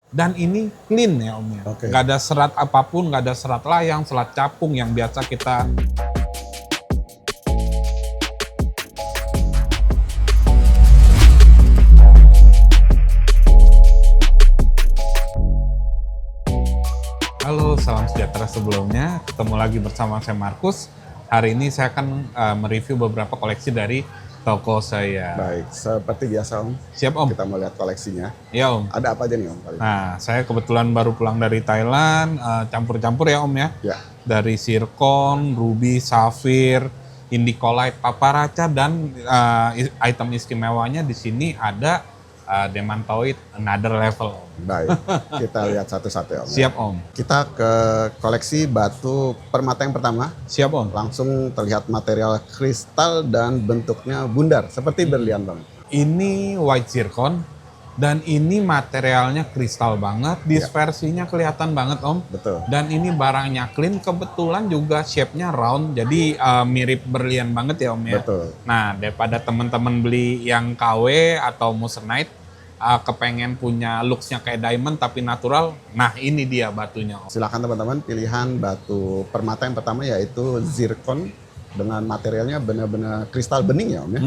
Dan ini clean ya Om ya. Oke. Nggak ada serat apapun, nggak ada serat layang, serat capung yang biasa kita. Halo, salam sejahtera sebelumnya. Ketemu lagi bersama saya Markus. Hari ini saya akan mereview beberapa koleksi dari toko saya. Baik, seperti biasa Om. Siap Om? Kita mau lihat koleksinya. Ya Om. Ada apa aja nih Om kali ini? Nah, saya kebetulan baru pulang dari Thailand, campur-campur ya Om ya. Ya, Dari zircon, ruby, safir, indicolite, paparaca, dan item istimewanya di sini ada demantoid another level Om. baik. Kita lihat satu-satu ya Om. Siap Om. Kita ke koleksi batu permata yang pertama. Siap Om. Langsung terlihat material kristal dan bentuknya bundar, seperti berlian Bang. Ini white zircon dan ini materialnya kristal banget, dispersinya kelihatan banget Om. Betul. Dan ini barangnya clean, kebetulan juga shape-nya round, jadi mirip berlian banget ya Om ya. Betul. Nah, daripada teman-teman beli yang KW atau moissanite, kepengen punya looks-nya kayak diamond tapi natural, nah ini dia batunya Om. Silakan teman-teman, pilihan batu permata yang pertama yaitu zircon dengan materialnya benar-benar kristal bening ya Om ya.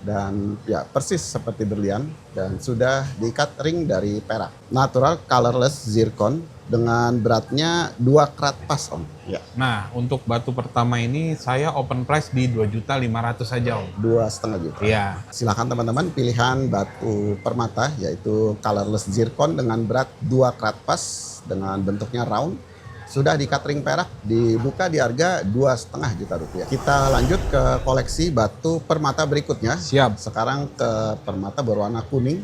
Dan ya persis seperti berlian dan sudah diikat ring dari perak. Natural colorless zircon dengan beratnya 2 karat pas Om. Ya, Nah, untuk batu pertama ini saya open price di 2.500.000 saja Om. 2,5 juta. Iya. Silakan teman-teman, pilihan batu permata yaitu colorless zircon dengan berat 2 karat pas dengan bentuknya round. Sudah di ring perak, dibuka di harga 2,5 juta rupiah. Kita lanjut ke koleksi batu permata berikutnya. Siap. Sekarang ke permata berwarna kuning,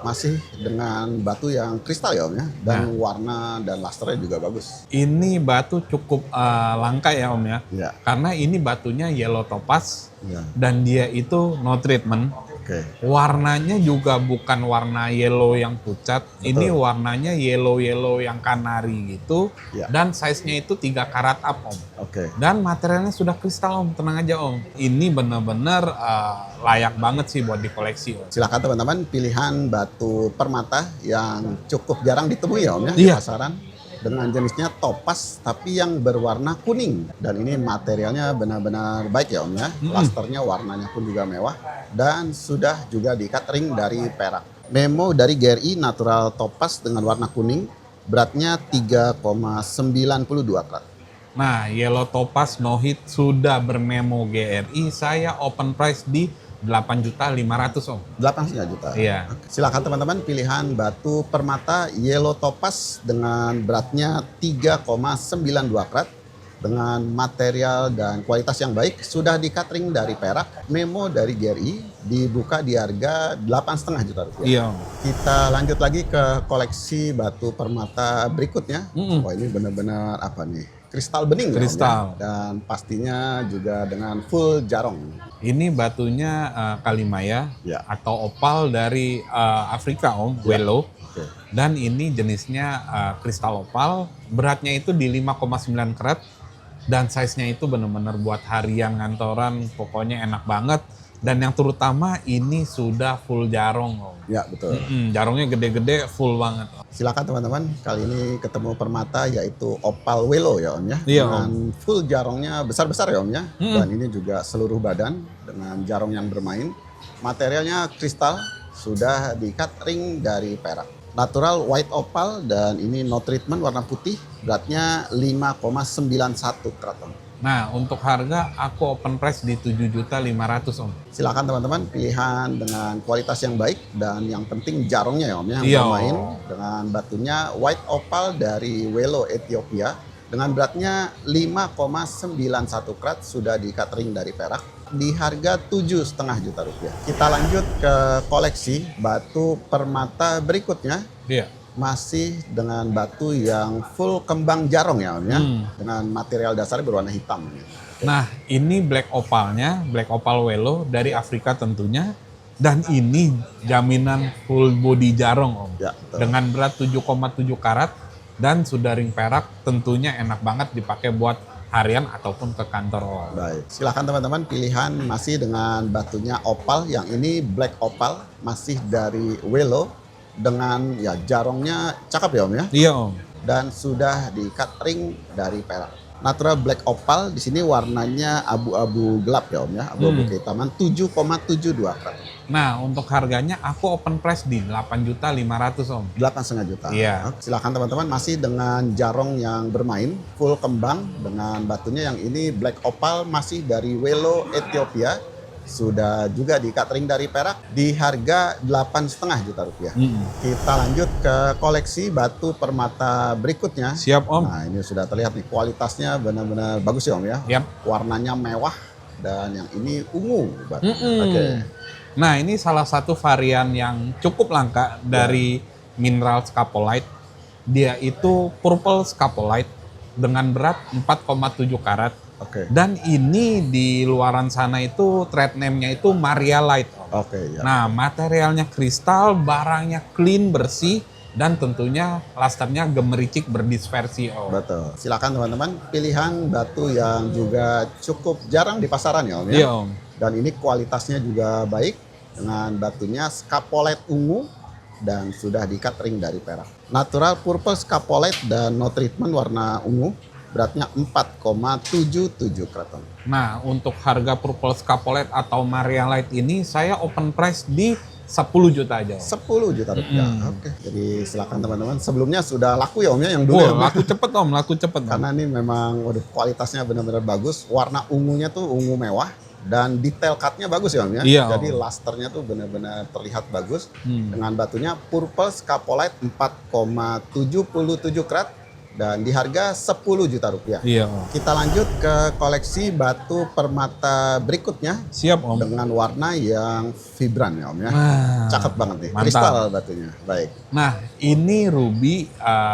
masih dengan batu yang kristal ya Om ya. Dan warna dan lusternya juga bagus. Ini batu cukup langka ya Om ya. Ya, Karena ini batunya yellow topaz ya. dan dia itu no treatment. Oke. Warnanya juga bukan warna yellow yang pucat. Betul. Ini warnanya yellow yang kanari gitu. Ya. Dan size-nya itu 3 karat up Om. Oke. Dan materialnya sudah kristal Om, tenang aja Om. Ini benar-benar layak banget sih buat dikoleksi Om. Silakan teman-teman, pilihan batu permata yang cukup jarang ditemui ya Om ya di Iya. pasaran. Dengan jenisnya topaz tapi yang berwarna kuning. Dan ini materialnya benar-benar baik ya Om ya. Lusternya, warnanya pun juga mewah. Dan sudah juga diikat ring dari perak. Memo dari GRI natural topaz dengan warna kuning. Beratnya 3,92 karat. Nah, yellow topaz no hit sudah bermemo GRI. Saya open price di 8.500.000 Om. 8,5 juta. Iya. Silakan teman-teman, pilihan batu permata yellow topaz dengan beratnya 3,92 karat dengan material dan kualitas yang baik, sudah di-cut ring dari perak. Memo dari GRI dibuka di harga 8,5 juta rupiah. Iya Om. Kita lanjut lagi ke koleksi batu permata berikutnya. Wah, ini benar-benar apa nih? Kristal bening ya, Om, ya? Kristal. Dan pastinya juga dengan full jarong. Ini batunya kalimaya Ya. atau opal dari Afrika Om, Welo. Oke. Dan ini jenisnya kristal opal, beratnya itu di 5,9 karat dan size-nya itu benar-benar buat harian ngantoran, pokoknya enak banget. Dan yang terutama ini sudah full jarong Om. Ya, betul. Jarongnya gede-gede, full banget Om. Silakan teman-teman, kali ini ketemu permata yaitu opal Welo ya Om ya. Iya, dengan full jarongnya besar-besar ya Om ya. Dan ini juga seluruh badan dengan jarong yang bermain. Materialnya kristal, sudah di-cut ring dari perak. Natural white opal dan ini no treatment warna putih, beratnya 5,91 karat Om. Nah, untuk harga aku open price di 7.500.000 Om. Silakan teman-teman, pilihan dengan kualitas yang baik dan yang penting jarongnya ya Om ya, yang Iya. bermain dengan batunya white opal dari Welo Ethiopia dengan beratnya 5,91 karat, sudah di-cut ring dari perak di harga 7,5 juta rupiah. Kita lanjut ke koleksi batu permata berikutnya. Iya. Masih dengan batu yang full kembang jarong ya Om ya, dengan material dasarnya berwarna hitam. Nah, ini black opalnya, black opal Welo dari Afrika tentunya. Dan ini jaminan full body jarong Om. Ya, betul. Dengan berat 7,7 karat dan sudah ring perak, tentunya enak banget dipakai buat harian ataupun ke kantor Om. Baik, silakan teman-teman, pilihan masih dengan batunya opal, yang ini black opal, masih dari Welo dengan ya jarongnya cakep ya Om ya. Iya Om. Dan sudah diikat ring dari perak. Natural black opal di sini warnanya abu-abu gelap ya Om ya, abu-abu kehitaman 7,72 karat. Nah, untuk harganya aku open price di 8.500.000 Om. 8,5 juta. Iya. Silakan teman-teman, masih dengan jarong yang bermain full kembang dengan batunya yang ini black opal masih dari Welo Ethiopia. Sudah juga diikat ring dari perak di harga 8,5 juta rupiah. Kita lanjut ke koleksi batu permata berikutnya. Siap Om. Nah ini sudah terlihat nih kualitasnya benar-benar bagus ya Om ya. Yap. Warnanya mewah dan yang ini ungu batu. Oke. Nah ini salah satu varian yang cukup langka dari mineral scapolite. Dia itu purple scapolite dengan berat 4,7 karat. Oke. Dan ini di luaran sana itu trade name-nya itu Marialite. Oke ya. Nah materialnya kristal, barangnya clean, bersih, dan tentunya lusternya gemericik berdispersi Om. Betul. Silakan teman-teman, pilihan batu yang juga cukup jarang di pasaran ya Om ya. Iya Om. Dan ini kualitasnya juga baik dengan batunya scapolite ungu dan sudah diikat ring dari perak. Natural purple scapolite dan no treatment warna ungu. Beratnya 4,77 karat. Nah, untuk harga purple scapolite atau Marialite ini saya open price di 10 juta aja. 10 juta rupiah. Oke. Jadi silakan teman-teman. Sebelumnya sudah laku ya Om ya yang dulu ya, Om? Laku cepet Om, laku cepet Om. Karena ini memang waduh, kualitasnya benar-benar bagus. Warna ungunya tuh ungu mewah dan detail cutnya bagus ya Om ya. Iya, Jadi Om. lusternya tuh benar-benar terlihat bagus. Dengan batunya purple scapolite 4,77 karat. Dan di harga 10 juta rupiah. Iya Om. Kita lanjut ke koleksi batu permata berikutnya Siap Om. dengan warna yang vibran ya Om ya. Nah, Cakep banget nih, mantap. kristal batunya. Baik. Nah, ini ruby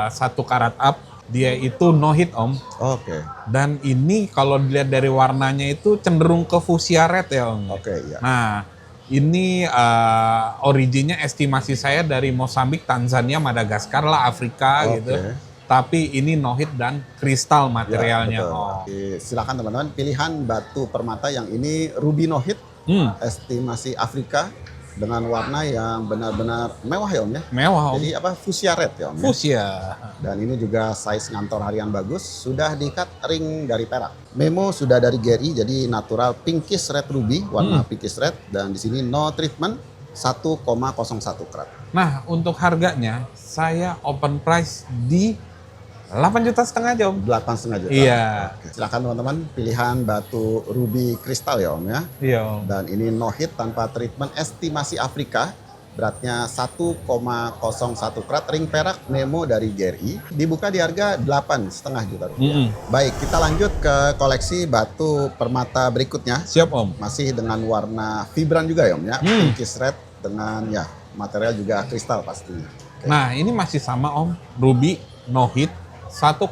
1 karat up. Dia itu no hit Om. Oke. Dan ini kalau dilihat dari warnanya itu cenderung ke fuchsia red ya Om. Oke ya. Nah, ini originnya estimasi saya dari Mozambik, Tanzania, Madagaskar lah, Afrika Oke. gitu. Tapi ini no hit dan kristal materialnya Ya, betul. Om. Oke, silakan teman-teman pilihan batu permata yang ini ruby no hit, estimasi Afrika dengan warna yang benar-benar mewah ya Om ya. Mewah Om. Jadi apa fuchsia red ya Om ya. Fuchsia. Dan ini juga size ngantor harian bagus, sudah diikat ring dari perak. Memo sudah dari Gary, jadi natural pinkish red ruby, warna pinkish red. Dan di sini no treatment, 1,01 karat. Nah, untuk harganya saya open price di 8,5 juta aja Om. 8,5 juta. Iya. Oke. Silakan teman-teman, pilihan batu ruby kristal ya Om ya. Iya Om. Dan ini no hit tanpa treatment, estimasi Afrika. Beratnya 1,01 karat, ring perak Nemo dari GRI. Dibuka di harga 8,5 juta rupiah. Baik, kita lanjut ke koleksi batu permata berikutnya. Siap Om. Masih dengan warna vibran juga ya Om ya. Pinkish red dengan ya material juga kristal pastinya. Oke. Nah, ini masih sama Om. Ruby no hit 1,8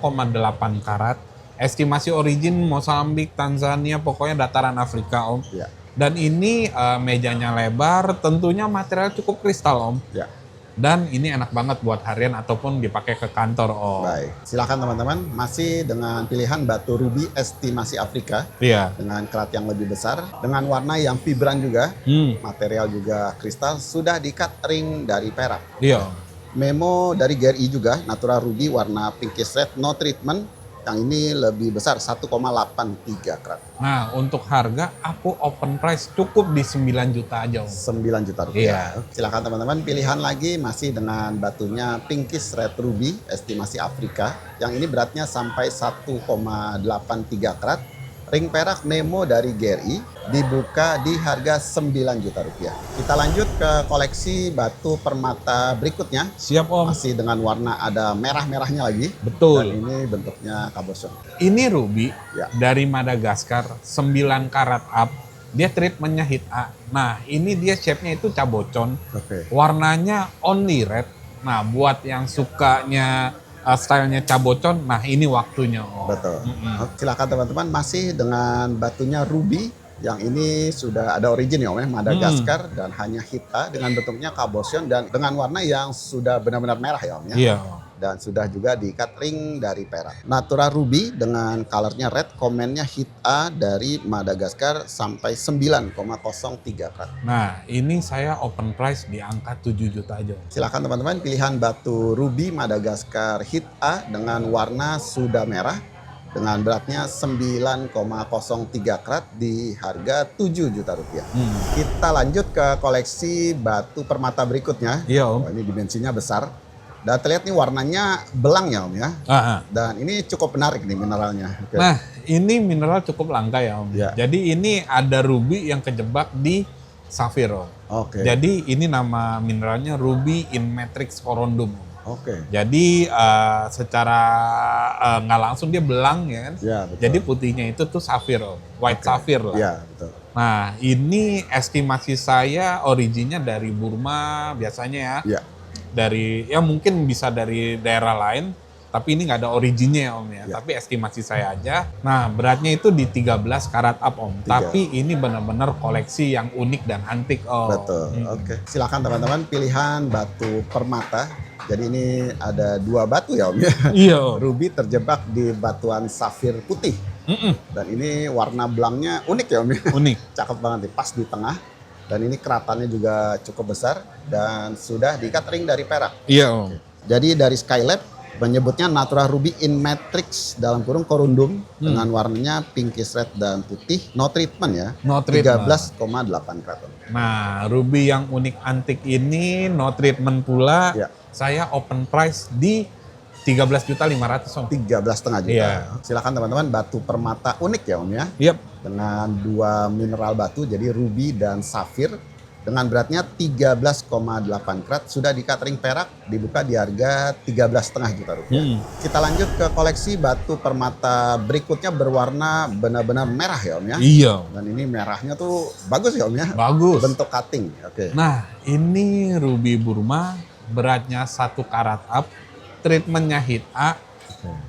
karat. Estimasi origin Mozambik, Tanzania, pokoknya dataran Afrika Om. Ya. Dan ini mejanya lebar, tentunya material cukup kristal Om. Ya. Dan ini enak banget buat harian ataupun dipakai ke kantor Om. Baik, silakan teman-teman. Masih dengan pilihan batu ruby estimasi Afrika Iya. dengan kerat yang lebih besar, dengan warna yang vibran juga, material juga kristal, sudah diikat ring dari perak. Iya. Memo dari GRI juga, natural ruby warna pinkish red, no treatment. Yang ini lebih besar, 1,83 karat. Nah, untuk harga aku open price cukup di 9 juta aja Om. 9 juta rupiah. Silakan teman-teman, pilihan lagi masih dengan batunya pinkish red ruby, estimasi Afrika. Yang ini beratnya sampai 1,83 karat. Ring perak Nemo dari GRI dibuka di harga 9 juta rupiah. Kita lanjut ke koleksi batu permata berikutnya. Siap Om. Masih dengan warna ada merah-merahnya lagi. Betul. Dan ini bentuknya cabochon. Ini ruby Ya. dari Madagaskar 9 karat up. Dia treatmentnya hit A. Nah, ini dia shape-nya itu cabochon. Oke. Warnanya only red. Nah, buat yang sukanya stylenya cabochon, nah ini waktunya Om. Betul. Silakan teman-teman, masih dengan batunya ruby. Yang ini sudah ada origin ya Om ya, Madagaskar dan hanya hita dengan bentuknya cabochon dan dengan warna yang sudah benar-benar merah ya Om ya. Iya. dan sudah juga diikat ring dari perak. Natura Ruby dengan colornya red, komennya hit A dari Madagaskar sampai 9,03 karat. Nah, ini saya open price di angka 7 juta aja. Silakan teman-teman, pilihan batu Ruby Madagaskar hit A dengan warna suda merah dengan beratnya 9,03 karat di harga 7 juta rupiah. Kita lanjut ke koleksi batu permata berikutnya. Iya Om. Oh, ini dimensinya besar. Dan terlihat nih warnanya belang ya Om ya. Dan ini cukup menarik nih mineralnya. Oke. Nah, ini mineral cukup langka ya Om. Ya. Jadi ini ada ruby yang kejebak di safir Om. Oke. Jadi ini nama mineralnya ruby in matrix corundum. Oke. Jadi secara nggak langsung dia belang ya kan. Ya, betul. Jadi putihnya itu tuh safir Om. White safir lah. Ya, betul. Nah, ini estimasi saya originnya dari Burma biasanya ya. Ya. Dari ya mungkin bisa dari daerah lain, tapi ini nggak ada originnya ya Om ya. Ya. Tapi estimasi saya aja. Nah, beratnya itu di 13 karat up Om. Tapi ini benar-benar koleksi yang unik dan antik Om. Betul. Oke. Silakan teman-teman, pilihan batu permata. Jadi ini ada 2 batu ya Om ya. Iya Om. Ruby terjebak di batuan safir putih. Dan ini warna belangnya unik ya Om ya. Unik. Cakep banget nih, pas di tengah. Dan ini keratannya juga cukup besar dan sudah diikat ring dari perak. Iya Om. Jadi dari Skylab menyebutnya Natura Ruby in Matrix dalam kurung corundum dengan warnanya pinkish red dan putih, no treatment ya. No treatment. 13,8 karat. Nah, ruby yang unik antik ini no treatment pula. Ya. Saya open price di 13.500.000 Om. 13,5 juta. Iya. Silakan teman-teman, batu permata unik ya Om ya. Yep. Dengan 2 mineral batu, jadi ruby dan safir. Dengan beratnya 13,8 karat, sudah di ring perak, dibuka di harga 13,5 juta rupiah. Kita lanjut ke koleksi batu permata berikutnya berwarna benar-benar merah ya Om ya. Iya. Dan ini merahnya tuh bagus ya Om ya. Bagus. Bentuk cutting. Oke. Nah, ini ruby Burma, beratnya 1 karat up, treatmentnya hit A,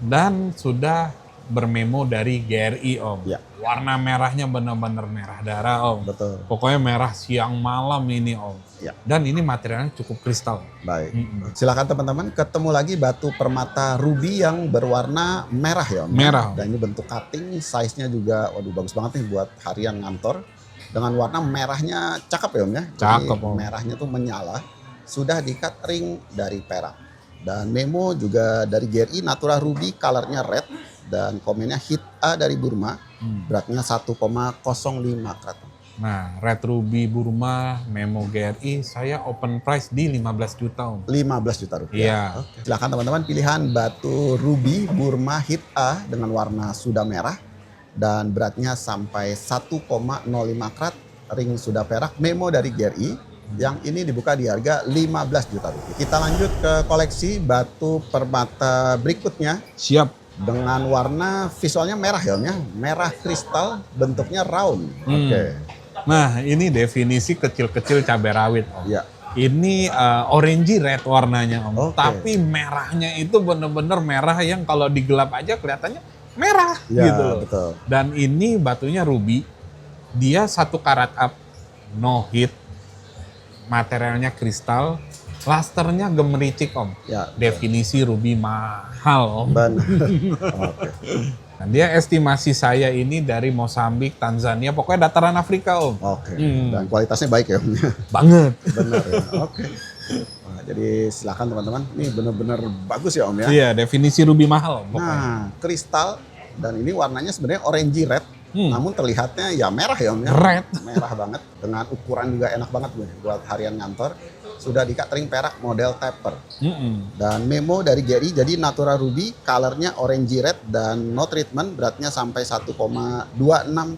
dan sudah bermemo dari GRI Om. Ya. Warna merahnya benar-benar merah darah Om. Betul. Pokoknya merah siang malam ini Om. Ya. Dan ini materialnya cukup kristal. Baik. Silakan teman-teman, ketemu lagi batu permata ruby yang berwarna merah ya Om. Merah. Dan ini bentuk cutting, size-nya juga waduh bagus banget nih buat harian ngantor. Dengan warna merahnya cakep ya Om ya. Cakep, Jadi, Om. merahnya tuh menyala. Sudah diikat ring dari perak. Dan memo juga dari GRI Natura Ruby, colornya red. Dan komennya hit A dari Burma, beratnya 1,05 karat. Nah, Red Ruby Burma, memo GRI, saya open price di 15 juta Om. 15 juta rupiah. Iya. Oke. Silakan teman-teman, pilihan batu Ruby Burma hit A dengan warna suda merah. Dan beratnya sampai 1,05 karat, ring suda perak, memo dari GRI. Yang ini dibuka di harga 15 juta rupiah. Kita lanjut ke koleksi batu permata berikutnya. Siap. Dengan warna visualnya merah ya Om ya. Merah kristal, bentuknya round. Oke. Nah, ini definisi kecil-kecil cabai rawit Om. Ya. Ini orangey red warnanya Om. Oke. Tapi merahnya itu bener-bener merah yang kalau digelap aja kelihatannya merah Ya, gitu loh. betul. Dan ini batunya ruby. Dia 1 karat up, no hit. Materialnya kristal. Lusternya gemericik Om. Ya. Definisi ruby mahal Om. Benar. Oke. Nah, dia estimasi saya ini dari Mozambik, Tanzania, pokoknya dataran Afrika Om. Oke. Dan kualitasnya baik ya Om. Banget. Benar ya. Oke. Nah, jadi silakan teman-teman. Ini benar-benar bagus ya Om ya. Iya, definisi ruby mahal Om pokoknya. Nah, kristal dan ini warnanya sebenarnya orangey red. Namun terlihatnya ya merah ya Om ya. Red. Merah banget. Dengan ukuran juga enak banget buat harian ngantor. Sudah diikat ring perak model taper. Dan memo dari GRI, jadi Natura Ruby, colornya orangey red dan no treatment, beratnya sampai 1,26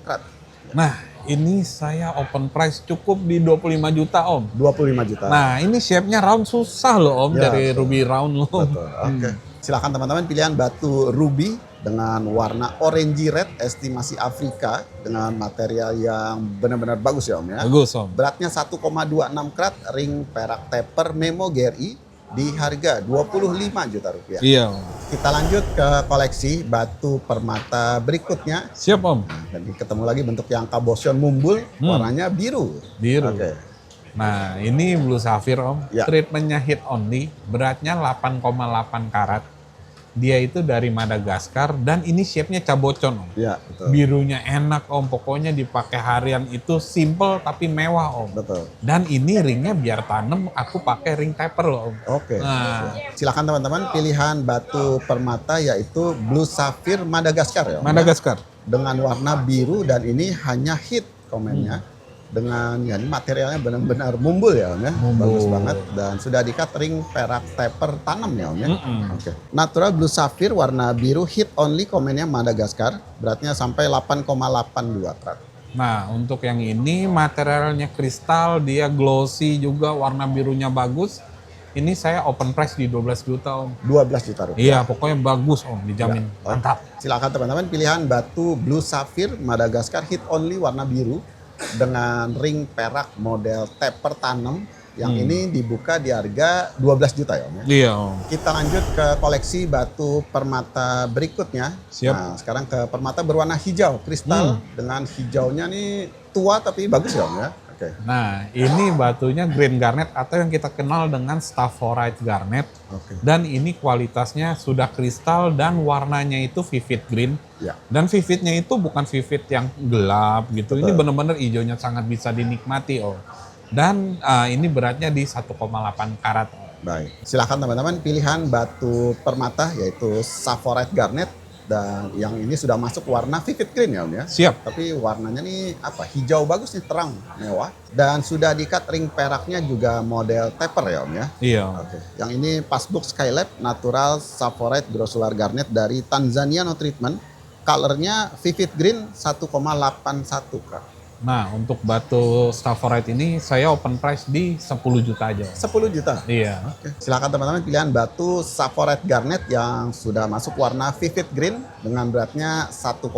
karat. Nah, ini saya open price cukup di 25 juta Om. 25 juta. Nah, ini shape-nya round susah loh Om, Ya, dari betul. ruby round loh. Betul. Oke. Silakan teman-teman, pilihan batu ruby dengan warna orangey red, estimasi Afrika dengan material yang benar-benar bagus ya Om ya. Bagus Om. Beratnya 1,26 karat, ring perak taper, memo GRI di harga 25 juta rupiah. Iya Om. Kita lanjut ke koleksi batu permata berikutnya. Siap Om. Dan ketemu lagi bentuk yang kabosion mumbul, warnanya biru. Biru. Oke. Nah, ini Blue Sapphire Om, Ya. treatmentnya heat only, beratnya 8,8 karat. Dia itu dari Madagaskar dan ini shape-nya cabocon Om. Ya, betul. Birunya enak Om, pokoknya dipakai harian itu simple tapi mewah Om. Betul. Dan ini ringnya biar tanem, aku pakai ring taper loh Om. Oke. Nah, Silakan teman-teman, pilihan batu permata yaitu Blue Sapphire Madagaskar ya Om, ya. Madagaskar. Dengan warna biru dan ini hanya hit komennya. Dengan ya ini materialnya benar-benar mumbul ya Om ya. Mumbul. Bagus banget dan sudah di-cut ring perak taper tanam ya Om ya. Mm-mm. Oke. Natural Blue Sapphire warna biru hit only komennya Madagaskar. Beratnya sampai 8,82 karat. Nah, untuk yang ini materialnya kristal, dia glossy juga, warna birunya bagus. Ini saya open price di 12 juta Om. 12 juta rupiah. Iya, pokoknya bagus Om, dijamin. Ya. Mantap. Silakan teman-teman, pilihan batu Blue Sapphire Madagaskar hit only warna biru dengan ring perak model taper tanam yang ini dibuka di harga 12 juta ya Om ya. Iya Om. Kita lanjut ke koleksi batu permata berikutnya. Siap. Nah, sekarang ke permata berwarna hijau kristal dengan hijaunya nih tua tapi bagus ya Om ya. Oke. Nah, ini batunya green garnet atau yang kita kenal dengan Staphorite garnet. Oke. Dan ini kualitasnya sudah kristal dan warnanya itu vivid green. Ya. Dan vividnya itu bukan vivid yang gelap gitu. Ini Betul. benar-benar hijaunya sangat bisa dinikmati Om. Dan ini beratnya di 1,8 karat Om. Baik. Silakan teman-teman, pilihan batu permata yaitu Staphorite garnet dan yang ini sudah masuk warna vivid green ya Om ya. Siap. Tapi warnanya nih apa? Hijau bagus nih, terang, mewah. Dan sudah di-cut ring peraknya juga model taper ya Om ya. Iya Om. Oke. Yang ini Passbook Skylab Natural Staphorite Grossular Garnet dari Tanzania No Treatment. Colornya vivid green 1,81 karat. Nah, untuk batu Staphorite ini saya open price di 10 juta aja Om. 10 juta. Iya. Oke. Silakan teman-teman, pilihan batu Staphorite Garnet yang sudah masuk warna vivid green dengan beratnya 1,81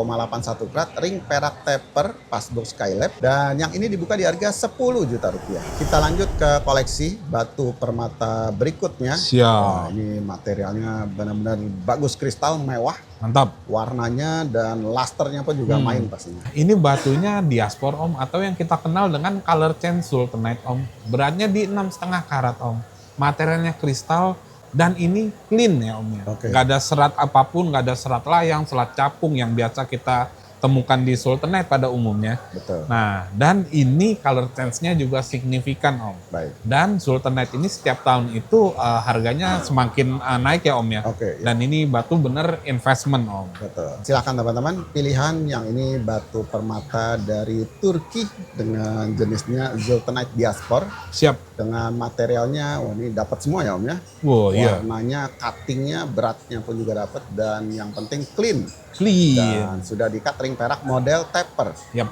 karat, ring perak taper Passbook Skylab dan yang ini dibuka di harga 10 juta rupiah. Kita lanjut ke koleksi batu permata berikutnya. Siap. Ini materialnya benar-benar bagus, kristal mewah, Mantap. warnanya dan lusternya pun juga main pastinya. Ini batunya diaspor Om atau yang kita kenal dengan color change sultanite Om. Beratnya di 6,5 karat Om. Materialnya kristal dan ini clean ya Om ya. Oke. Nggak ada serat apapun, nggak ada serat layang, serat capung yang biasa kita temukan di sultanite pada umumnya. Betul. Nah, dan ini color change-nya juga signifikan Om. Baik. Dan sultanite ini setiap tahun itu harganya semakin naik ya Om ya. Oke, ya. Dan ini batu bener investment Om. Betul. Silakan teman-teman, pilihan yang ini batu permata dari Turki dengan jenisnya Zultanite Diaspor Siap. dengan materialnya, wah ini dapat semua ya Om ya. Wow, iya. Warnanya, cuttingnya, beratnya pun juga dapat dan yang penting clean Clean. dan sudah di-cut ring perak model taper. Yap.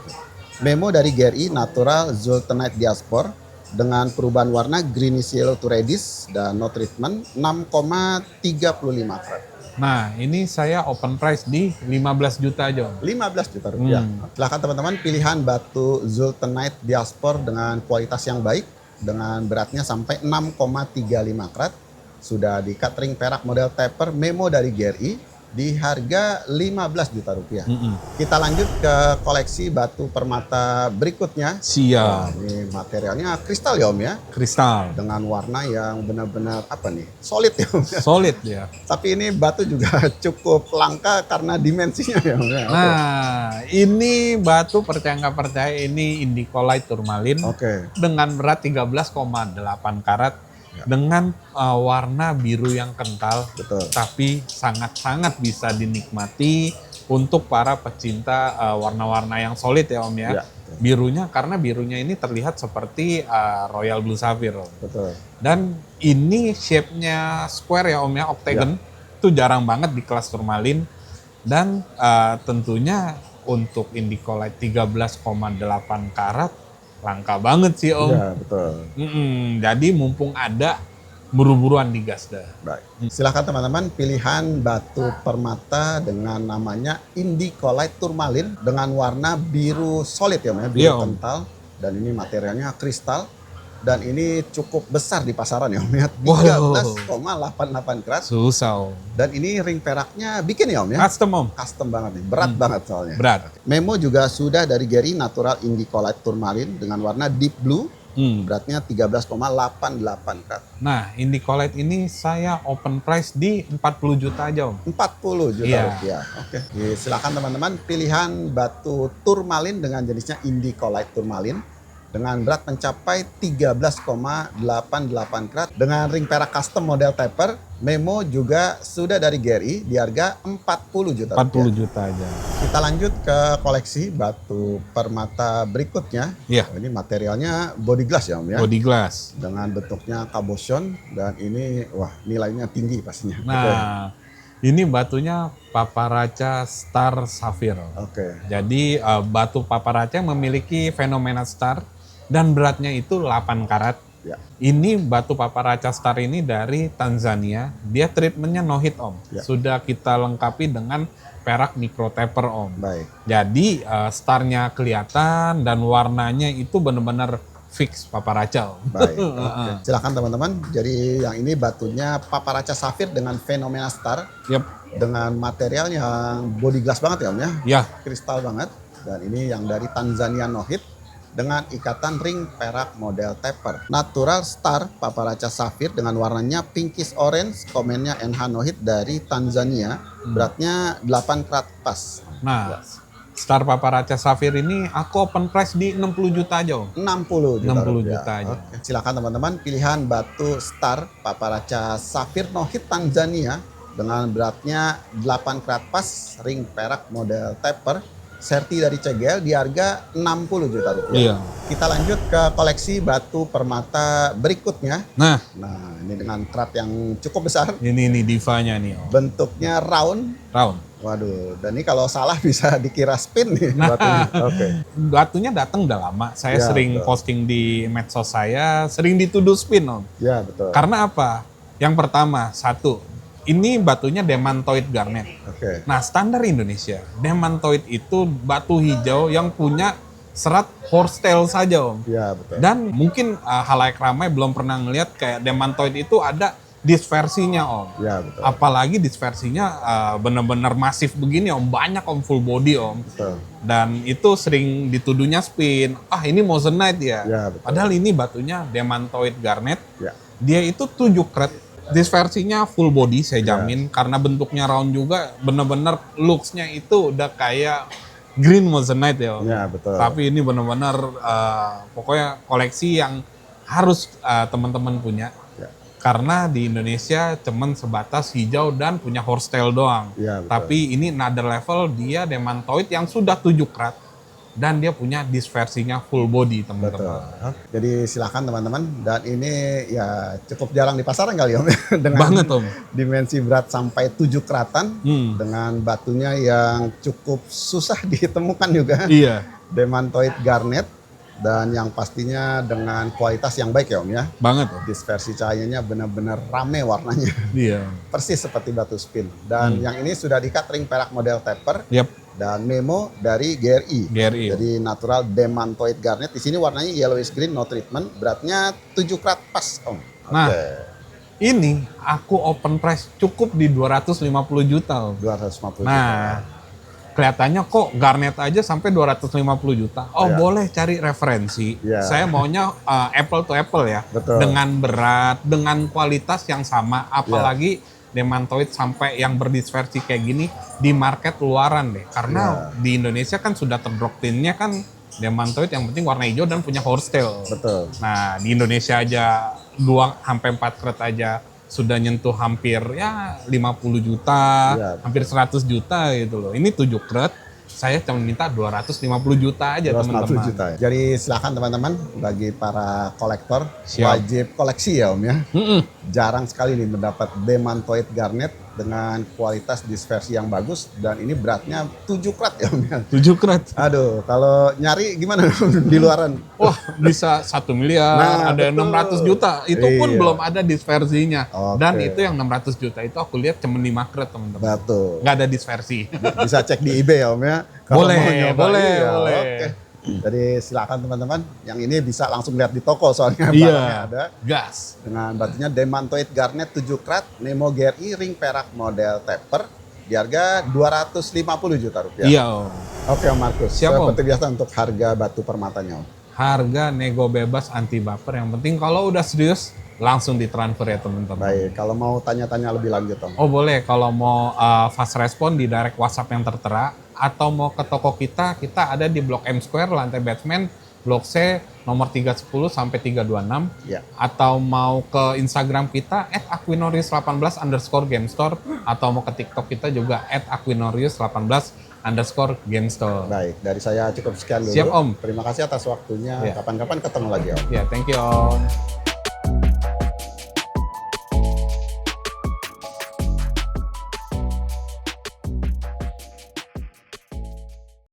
Memo dari GRI Natural Zultanite Diaspor dengan perubahan warna greenish yellow to reddish dan no treatment 6,35 karat. Nah, ini saya open price di 15 juta aja Om. 15 juta rupiah. Silahkan teman-teman, pilihan batu Zultanite Diaspor dengan kualitas yang baik dengan beratnya sampai 6,35 karat. Sudah di-cut ring perak model taper memo dari GRI di harga 15 juta rupiah. Kita lanjut ke koleksi batu permata berikutnya. Siap. Ini materialnya kristal ya Om ya. Kristal. Dengan warna yang benar-benar apa nih? Solid ya Om ya. Solid ya. Tapi ini batu juga cukup langka karena dimensinya ya Om ya. Nah, ini batu percaya nggak percaya ini indicolite turmalin Oke. dengan berat 13,8 karat dengan warna biru yang kental. Betul. Tapi sangat-sangat bisa dinikmati untuk para pecinta warna-warna yang solid ya Om ya. Ya, Birunya karena birunya ini terlihat seperti Royal Blue Sapphire Om. betul. Dan ini shape-nya square ya Om ya, octagon. Itu jarang banget di kelas turmalin. Dan tentunya untuk indicolite 13,8 karat langka banget sih Om. Iya, betul. Jadi mumpung ada, buru-buruan digas dah. Baik. Silakan teman-teman, pilihan batu permata dengan namanya indicolite turmalin dengan warna biru solid ya Om ya, biru Iya, Om. kental dan ini materialnya kristal dan ini cukup besar di pasaran ya Om ya, Wow. 13,88 karat Susah Om. dan ini ring peraknya bikin ya Om ya. Custom Om. Custom banget nih, berat banget soalnya. Berat. Memo juga sudah dari GRI Natural Indicolite Turmalin dengan warna deep blue Beratnya 13,88 karat. Nah, indicolite ini saya open price di 40 juta aja Om. 40 juta Iya. rupiah. Oke. Silakan teman-teman, pilihan batu turmalin dengan jenisnya indicolite turmalin dengan berat mencapai 13,88 karat dengan ring perak custom model taper. Memo juga sudah dari GRI di harga 40 juta 40 rupiah. juta aja. Kita lanjut ke koleksi batu permata berikutnya. Iya. Ini materialnya body glass ya Om ya. Body glass. Dengan bentuknya cabochon dan ini wah nilainya tinggi pastinya. Nah, ini batunya Paparaca Star Sapphire. Oke. Jadi batu Paparaca memiliki fenomena star dan beratnya itu 8 karat. Ya. Ini batu Paparaca Star ini dari Tanzania. Dia treatmentnya no hit Om. Ya. Sudah kita lengkapi dengan perak micro taper Om. Baik. Jadi starnya kelihatan dan warnanya itu benar-benar fix Paparaca Om. Baik. Oke. Silakan teman-teman. Jadi yang ini batunya Paparaca Sapphire dengan fenomena star Yap. dengan material yang body glass banget ya Om ya. Ya. Kristal banget. Dan ini yang dari Tanzania no hit dengan ikatan ring perak model taper. Natural Star Paparaca Sapphire dengan warnanya pinkish orange, komennya NH no hit dari Tanzania. Beratnya 8 karat pas. Nah, Star Paparaca Sapphire ini aku open price di 60 juta aja Om. 60 juta 60 rupiah. juta aja. Oke. Silakan teman-teman, pilihan batu Star Paparaca Sapphire no hit Tanzania dengan beratnya 8 karat pas, ring perak model taper. Serti dari CGL di harga 60 juta rupiah. Iya. Kita lanjut ke koleksi batu permata berikutnya. Nah, Nah, ini dengan kerat yang cukup besar. ini nih divanya nih Om. Bentuknya round. Round. Waduh, dan ini kalau salah bisa dikira spin nih Nah. batunya. Oke. Batunya datang udah lama. Saya Ya, sering betul. posting di medsos saya, sering dituduh spin Om. Ya, betul. Karena apa? Yang pertama, satu, ini batunya demantoid garnet. Oke. Nah, standar Indonesia, demantoid itu batu hijau yang punya serat horsetail saja Om. Ya, betul. Dan mungkin halayak ramai belum pernah ngelihat kayak demantoid itu ada disversinya Om. Ya, betul. Apalagi disversinya benar-benar masif begini Om, banyak Om, full body Om. Betul. Dan itu sering dituduhnya spin. Ah, ini moissanite ya. Ya, betul. Padahal ini batunya demantoid garnet. Ya. Dia itu 7 karat. Disversinya full body saya jamin karena bentuknya round juga, benar-benar looks-nya itu udah kayak green moissanite ya Om. Ya, betul. Tapi ini benar-benar pokoknya koleksi yang harus teman-teman punya. Ya. Karena di Indonesia cuman sebatas hijau dan punya horsetail doang. Ya, betul. Tapi ini another level, dia demantoid yang sudah 7 karat dan dia punya disversinya full body Betul. teman-teman. Jadi silakan teman-teman, dan ini ya cukup jarang di pasaran kali Om dengan Banget Om. dimensi berat sampai 7 keratan dengan batunya yang cukup susah ditemukan juga. Iya, Demantoid garnet dan yang pastinya dengan kualitas yang baik ya Om ya. banget Om. Dispersi cahayanya benar-benar rame warnanya. Iya. Persis seperti batu spin. Dan yang ini sudah di-cut ring perak model taper Yap, dan memo dari GRI. GRI. Jadi natural demantoid garnet. Di sini warnanya yellowish green, no treatment. Beratnya 7 karat pas Om. Nah, Oke. ini aku open price cukup di 250 juta Om. 250 juta. Nah, kelihatannya kok garnet aja sampai 250 juta. Oh, Ya. boleh cari referensi. Ya. Saya maunya apple to apple ya. Betul. Dengan berat, dengan kualitas yang sama. Apalagi demantoid sampai yang berdispersi kayak gini di market luaran deh. Karena di Indonesia kan sudah terdoktrinnya kan demantoid yang penting warna hijau dan punya horsetail. Betul. Nah, di Indonesia aja 2-4 karat aja sudah nyentuh hampir ya 50 juta, Ya, hampir 100 juta gitu loh. Ini 7 karat, saya cuma minta 250 juta aja 250 teman-teman. juta ya. Jadi silakan teman-teman, bagi para kolektor Siap. wajib koleksi ya Om ya. Mm-mm. Jarang sekali nih mendapat demantoid garnet dengan kualitas dispersi yang bagus, dan ini beratnya 7 karat ya Om ya. 7 karat. Aduh, kalau nyari gimana di luaran? Wah, bisa 1 miliar, Nah, ada betul. 600 juta. Itu pun Iya. belum ada disversinya. Oke. Dan itu yang 600 juta itu aku lihat cuma 5 karat teman-teman. Betul. Nggak ada disversi. Bisa cek di eBay ya Om ya. Kalau Boleh, mau nyoba, boleh, iya, boleh. Oke. Jadi silakan teman-teman, yang ini bisa langsung lihat di toko soalnya Iya, barangnya ada. gas. Dengan batunya demantoid garnet 7 karat, Nemo GRI ring perak model taper di harga 250 juta rupiah. Iya Om. Oke Om Markus, Siap, Om. seperti biasa untuk harga batu permatanya Om. Harga nego bebas, anti baper. Yang penting kalau udah serius langsung ditransfer ya teman-teman. Baik, kalau mau tanya-tanya lebih lanjut Om. Oh boleh, kalau mau fast respon di direct WhatsApp yang tertera, atau mau ke toko kita ada di Blok M Square, lantai basement, Blok C, nomor 310 sampai 326. Ya. Atau mau ke Instagram kita, @aquinorius18_gamestore, atau mau ke TikTok kita juga @aquinorius18_gamestore. Baik, dari saya cukup sekian dulu. Siap Om. Terima kasih atas waktunya. Ya. Kapan-kapan ketemu lagi Om. Ya, thank you Om.